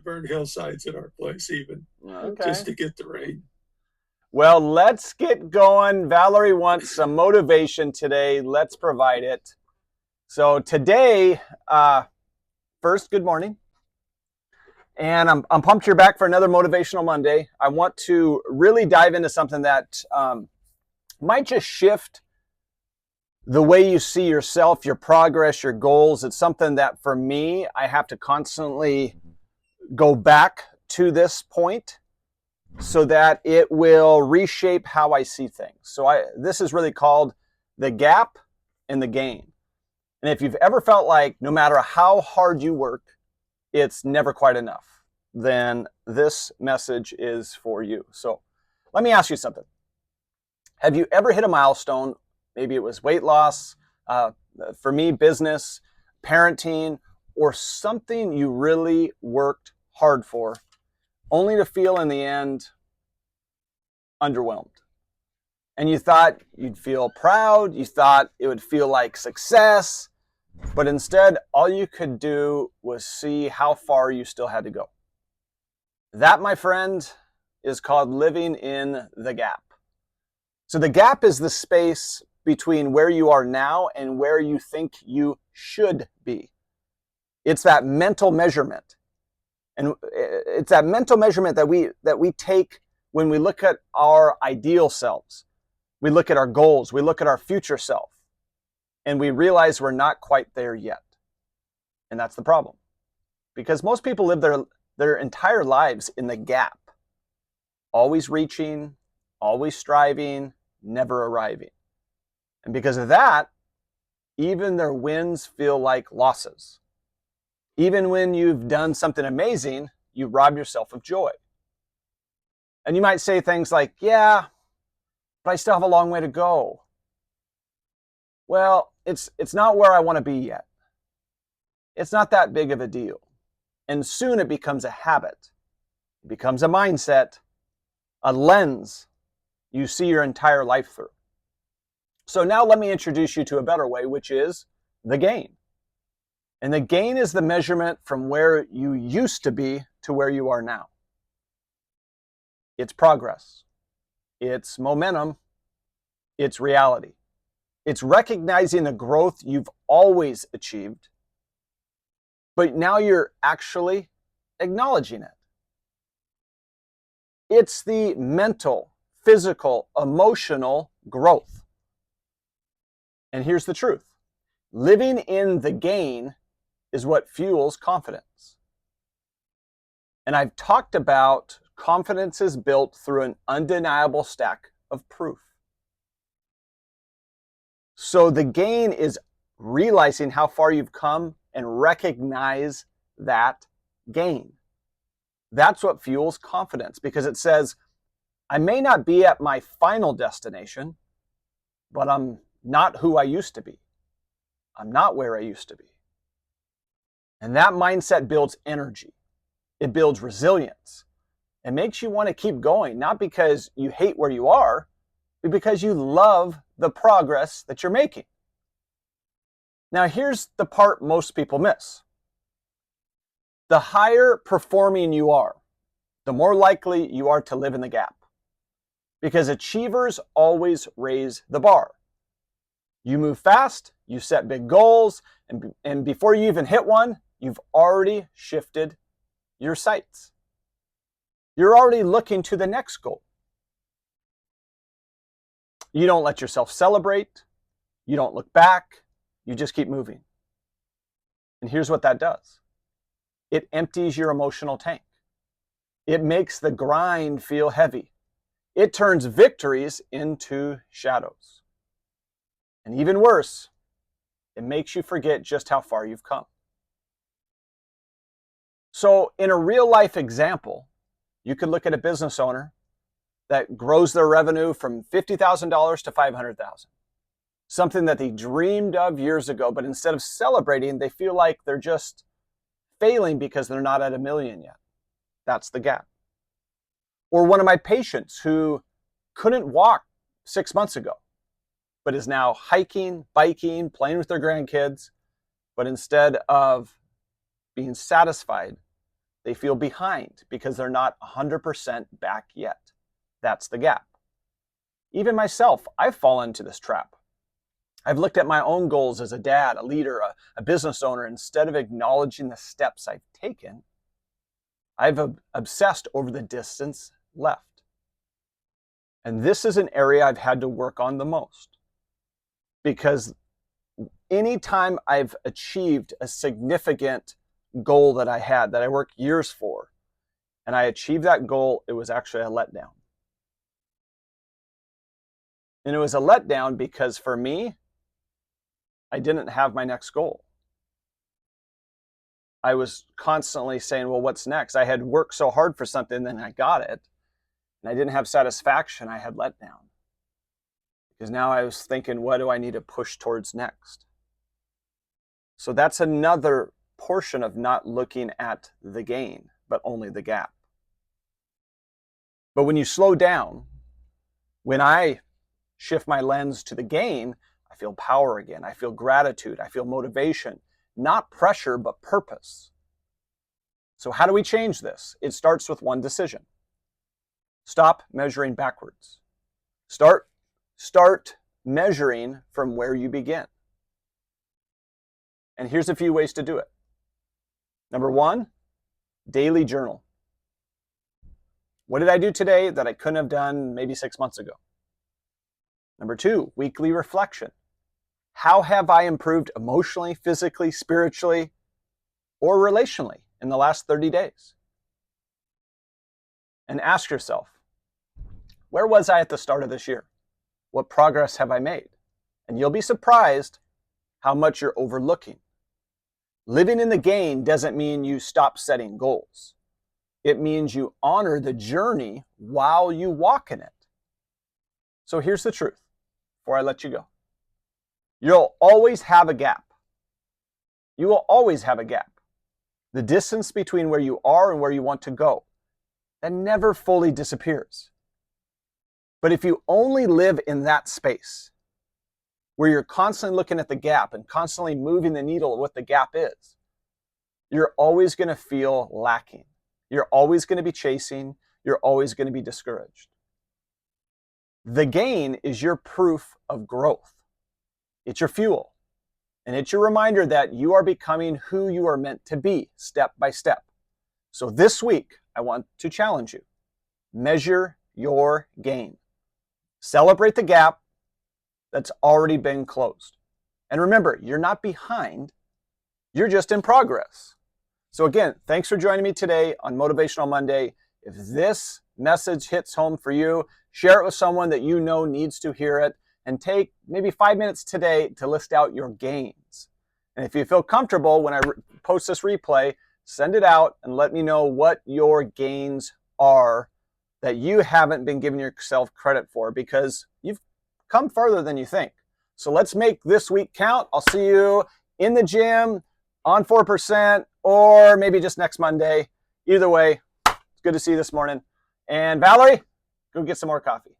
to burn hillsides at our place even, Okay. just to get the rain. Well, let's get going. Valerie wants some motivation today. Let's provide it. So today, first, good morning. And I'm pumped you're back for another Motivational Monday. I want to really dive into something that might just shift the way you see yourself, your progress, your goals. It's something that for me, I have to constantly go back to this point so that it will reshape how I see things. So this is really called the gap and the gain. And if you've ever felt like no matter how hard you work, it's never quite enough, then this message is for you. So let me ask you something. Have you ever hit a milestone? Maybe it was weight loss, for me, business, parenting, or something you really worked hard for, only to feel in the end underwhelmed. And you thought you'd feel proud, you thought it would feel like success, but instead all you could do was see how far you still had to go. That, my friend, is called living in the gap. So the gap is the space between where you are now and where you think you should be. It's that mental measurement. And it's that mental measurement that we take when we look at our ideal selves. We look at our goals, we look at our future self, and we realize we're not quite there yet. And that's the problem. Because most people live their entire lives in the gap. Always reaching, always striving, never arriving. And because of that, even their wins feel like losses. Even when you've done something amazing, you rob yourself of joy. And you might say things like, yeah, but I still have a long way to go. Well, it's not where I want to be yet. It's not that big of a deal. And soon it becomes a habit. It becomes a mindset, a lens you see your entire life through. So now let me introduce you to a better way, which is the gain. And the gain is the measurement from where you used to be to where you are now. It's progress. It's momentum. It's reality. It's recognizing the growth you've always achieved, but now you're actually acknowledging it. It's the mental, physical, emotional growth. And here's the truth. Living in the gain is what fuels confidence. And I've talked about confidence is built through an undeniable stack of proof. So the gain is realizing how far you've come and recognize that gain. That's what fuels confidence, because it says, I may not be at my final destination, but I'm not who I used to be. I'm not where I used to be. And that mindset builds energy. It builds resilience. It makes you want to keep going, not because you hate where you are, but because you love the progress that you're making. Now, here's the part most people miss. The higher performing you are, the more likely you are to live in the gap. Because achievers always raise the bar. You move fast, you set big goals, and before you even hit one, you've already shifted your sights. You're already looking to the next goal. You don't let yourself celebrate. You don't look back. You just keep moving. And here's what that does. It empties your emotional tank. It makes the grind feel heavy. It turns victories into shadows. And even worse, it makes you forget just how far you've come. So in a real life example, you could look at a business owner that grows their revenue from $50,000 to $500,000. Something that they dreamed of years ago, but instead of celebrating, they feel like they're just failing because they're not at $1 million yet. That's the gap. Or one of my patients who couldn't walk 6 months ago, but is now hiking, biking, playing with their grandkids, but instead of being satisfied, They feel behind because they're not 100% back yet. That's the gap. Even myself, I've fallen into this trap. I've looked at my own goals as a dad, a leader, a business owner. Instead of acknowledging the steps I've taken, I've obsessed over the distance left. And this is an area I've had to work on the most, because anytime I've achieved a significant goal that I had, that I worked years for, and I achieved that goal, it was actually a letdown. And it was a letdown because for me, I didn't have my next goal. I was constantly saying, well, what's next? I had worked so hard for something, then I got it, and I didn't have satisfaction. I had letdown. Because now I was thinking, what do I need to push towards next? So that's another portion of not looking at the gain, but only the gap. But when you slow down, when I shift my lens to the gain, I feel power again. I feel gratitude. I feel motivation. Not pressure, but purpose. So how do we change this? It starts with one decision. Stop measuring backwards. Start measuring from where you begin. And here's a few ways to do it. Number one, daily journal. What did I do today that I couldn't have done maybe 6 months ago? Number two, weekly reflection. How have I improved emotionally, physically, spiritually, or relationally in the last 30 days? And ask yourself, where was I at the start of this year? What progress have I made? And you'll be surprised how much you're overlooking. Living in the gain doesn't mean you stop setting goals. It means you honor the journey while you walk in it. So here's the truth before I let you go. You'll always have a gap. You will always have a gap. The distance between where you are and where you want to go, that never fully disappears. But if you only live in that space, where you're constantly looking at the gap and constantly moving the needle of what the gap is, you're always going to feel lacking. You're always going to be chasing. You're always going to be discouraged. The gain is your proof of growth. It's your fuel. And it's your reminder that you are becoming who you are meant to be, step by step. So this week, I want to challenge you. Measure your gain. Celebrate the gap that's already been closed. And remember, you're not behind. You're just in progress. So again, thanks for joining me today on Motivational Monday. If this message hits home for you, share it with someone that you know needs to hear it, and take maybe 5 minutes today to list out your gains. And if you feel comfortable when I post this replay, send it out and let me know what your gains are that you haven't been giving yourself credit for, because you've come farther than you think. So let's make this week count. I'll see you in the gym, on 4%, or maybe just next Monday. Either way, it's good to see you this morning. And Valerie, go get some more coffee.